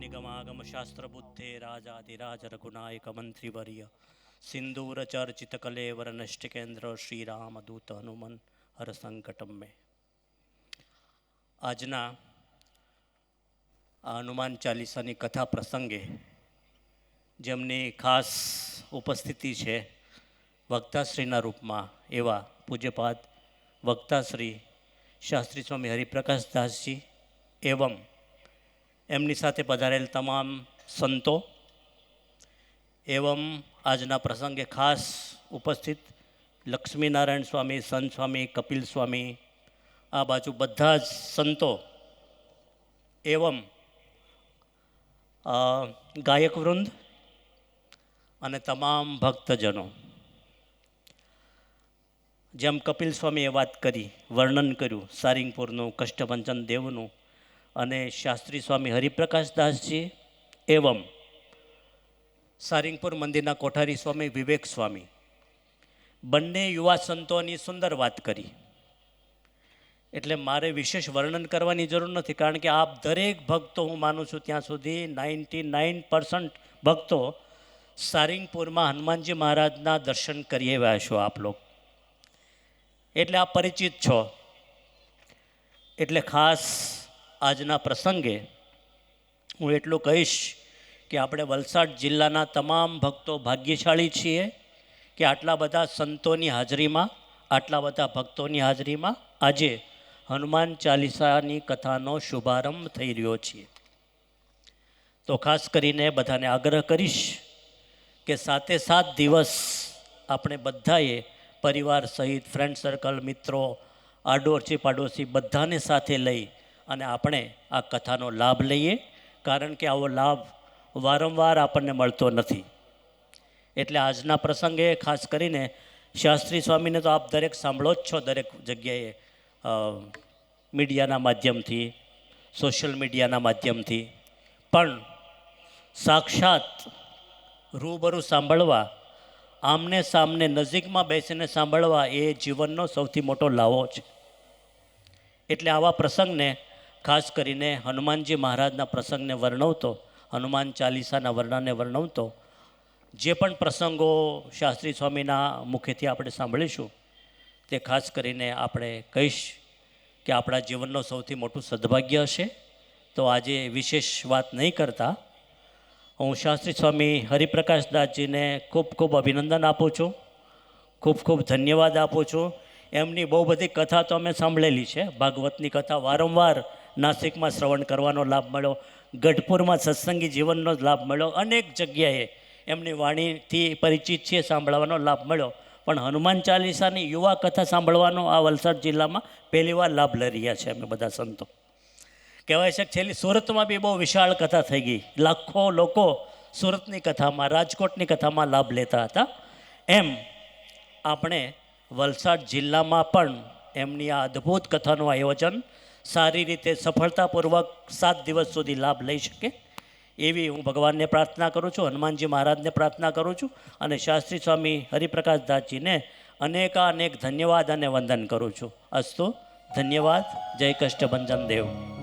निगमागम शास्त्र बुद्धे राजाधिराज रघुनायक मंत्रीवर्य सिंदूर चर्चित कलेवर नष्ट केंद्र श्री राम दूत हनुमन हर संकटम में। आजना हनुमान चालीसा की कथा प्रसंगे जेमनी खास उपस्थिति है वक्ताश्रीना रूप में एवं पूज्यपाद वक्ताश्री शास्त्री स्वामी हरिप्रकाश दास जी एवं एमनी साथे पधारेल तमाम संतो एवं आजना प्रसंगे खास उपस्थित लक्ष्मीनारायण स्वामी, संत स्वामी, कपिल स्वामी, आ बाजू बधा संतो एवं गायक वृंद अने तमाम भक्तजनों। जेम कपिल स्वामीए बात करी, वर्णन कर्યું सारिंगपुरનું कष्टभंजन देवનું અને શાસ્ત્રી સ્વામી હરિપ્રકાશ દાસજી એવं સારિંગપુર મંદિરના કોઠારી સ્વામી વિવેક સ્વામી બંને યુવા સંતોની સુંદર વાત કરી। એટલે મારે વિશેષ વર્ણન કરવાની જરૂર નથી, કારણ કે આપ દરેક ભક્તો, હું માનું છું ત્યાં સુધી 99% ભક્તો સારિંગપુરમાં હનુમાનજી મહારાજના દર્શન કરી આવ્યા છો આપ લોકો, એટલે આપ પરિચિત છો। એટલે ખાસ આજના પ્રસંગે હું એટલું કહીશ કે આપણે વલસાડ જિલ્લાના તમામ ભક્તો ભાગ્યશાળી છીએ કે આટલા બધા સંતોની હાજરીમાં, આટલા બધા ભક્તોની હાજરીમાં આજે હનુમાન ચાલીસાની કથાનો શુભારંભ થઈ રહ્યો છે। તો ખાસ કરીને બધાને આગ્રહ કરીશ કે 7 દિવસ આપણે બધાએ પરિવાર સહિત, ફ્રેન્ડ સર્કલ, મિત્રો, આડોશી પાડોશી બધાને સાથે લઈ અને આપણે આ કથાનો લાભ લઈએ, કારણ કે આવો લાભ વારંવાર આપણને મળતો નથી। એટલે આજના પ્રસંગે ખાસ કરીને શાસ્ત્રી સ્વામીને તો આપ દરેક સાંભળો જ છો, દરેક જગ્યાએ મીડિયાના માધ્યમથી, સોશિયલ મીડિયાના માધ્યમથી, પણ સાક્ષાત રૂબરૂ સાંભળવા, આમને સામને નજીકમાં બેસીને સાંભળવા એ જીવનનો સૌથી મોટો લાવો છે। એટલે આવા પ્રસંગને ખાસ કરીને હનુમાનજી મહારાજના પ્રસંગને વર્ણવતો, હનુમાન ચાલીસાના વર્ણનને વર્ણવતો જે પણ પ્રસંગો શાસ્ત્રી સ્વામીના મુખેથી આપણે સાંભળીશું તે ખાસ કરીને આપણે કહીશ કે આપણા જીવનનો સૌથી મોટું સદભાગ્ય હશે। તો આજે વિશેષ વાત નહીં કરતા હું શાસ્ત્રી સ્વામી હરિપ્રકાશ દાસજીને ખૂબ ખૂબ અભિનંદન આપું છું, ખૂબ ખૂબ ધન્યવાદ આપું છું। એમની બહુ બધી કથા તો અમે સાંભળેલી છે, ભાગવતની કથા વારંવાર નાસિકમાં શ્રવણ કરવાનો લાભ મળ્યો, ગઢપુરમાં સત્સંગી જીવનનો લાભ મળ્યો, અનેક જગ્યાએ એમની વાણીથી પરિચિત છીએ, સાંભળવાનો લાભ મળ્યો, પણ હનુમાન ચાલીસાની યુવા કથા સાંભળવાનો આ વલસાડ જિલ્લામાં પહેલીવાર લાભ લઈ રહ્યા છે અમે બધા સંતો। કહેવાય છે કે છેલ્લી સુરતમાં બી બહુ વિશાળ કથા થઈ ગઈ, લાખો લોકો સુરતની કથામાં, રાજકોટની કથામાં લાભ લેતા હતા, એમ આપણે વલસાડ જિલ્લામાં પણ એમની આ અદ્ભુત કથાનું આયોજન સારી રીતે સફળતાપૂર્વક 7 દિવસ સુધી લાભ લઈ શકે એવી હું ભગવાનને પ્રાર્થના કરું છું, હનુમાનજી મહારાજને પ્રાર્થના કરું છું અને શાસ્ત્રી સ્વામી હરિપ્રકાશ દાસજીને અનેકાનેક ધન્યવાદ અને વંદન કરું છું। અસ્તુ, ધન્યવાદ। જય કષ્ટભંજન દેવ।